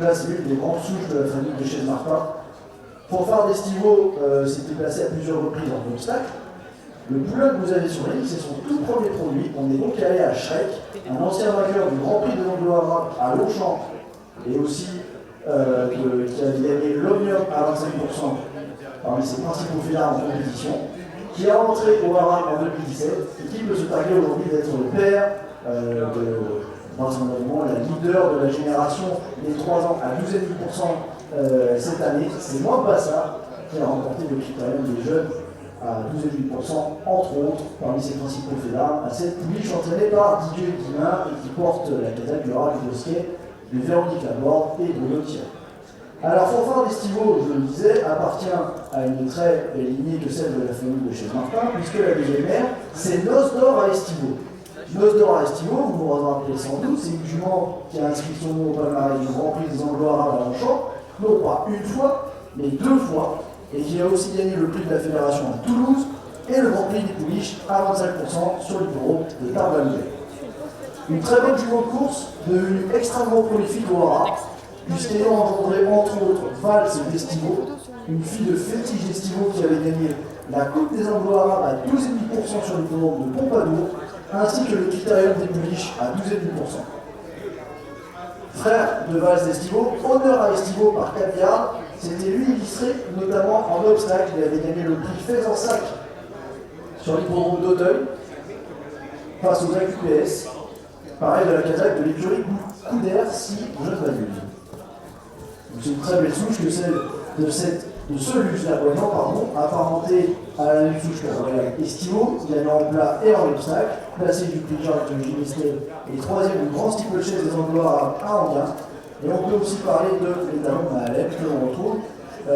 classe l'une des grandes souches de la famille de chez Martin. Fanfare d'Estivo s'était placé à plusieurs reprises en obstacle. Le poulain que vous avez sur la ligne, c'est son tout premier produit. On est donc allé à Shrek, un ancien vainqueur du Grand Prix de l'Anglo-Arabe à Longchamp, et aussi qui avait gagné l'Omnium à 25% parmi ses principaux fêlards en compétition, qui est rentré au Haram en 2017 et qui peut se targuer aujourd'hui d'être le père la leader de la génération des 3 ans à 12,5% cette année. C'est moi Bassa qui a remporté le critérium des jeunes à 12,5%, entre autres, parmi ses principaux fêlards, à cette pouliche entraînée par Didier Guimin et qui porte la casaque du Rat du Bosquet de Véronique Laborde et Bruno Thierry. Alors, Fanfare d'Estivo, je le disais, appartient à une très belle lignée que celle de la famille de chez Martin, puisque la deuxième mère, c'est Noce d'Or à Estivo. Noce d'Or à Estivo, vous vous en rappelez sans doute, c'est une jument qui a inscrit son nom au palmarès du Grand Prix des Anglo-Arabes à Longchamp, non pas une fois, mais 2 fois, et qui a aussi gagné le prix de la Fédération à Toulouse et le Grand Prix des pouliches à 25% sur l'hippodrome de Tarbes-Valais. Une très bonne jument de course, devenue extrêmement prolifique au Haras, puisqu'ayant engendré entre autres Valls d'Estivo, une fille de fétiche d'Estivo qui avait gagné la Coupe des Anglo-Arabes à 12,5% sur l'hippodrome de Pompadour, ainsi que le critérium des pouliches à 12,5%. Frère de Valls d'Estivo, honneur à Estivo par Caviar, c'était lui illustré notamment en obstacle. Il avait gagné le prix Fez-en-Sac sur l'hippodrome d'Auteuil face aux AQPS, pareil de la casaque de l'écurie Couder, si jeune value. C'est une très belle souche que celle de ce luxe d'Argoignant, apparenté à la même souche que Estivo, gagnant en plat et en obstacle, placé du prix Jacques de Ginestet et 3e du grand steeplechase des Anglo-Arabes à Anguin. Et on peut aussi parler de l'étalon Mahalem que l'on retrouve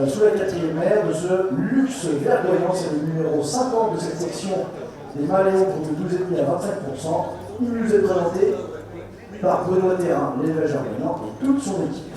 sous la 4e mère de ce luxe verdoyant. C'est le numéro 50 de cette section des Maléons pour le 12,5 à 25%. Il nous est présenté par Benoît Terrain, l'élevage argoignant et toute son équipe.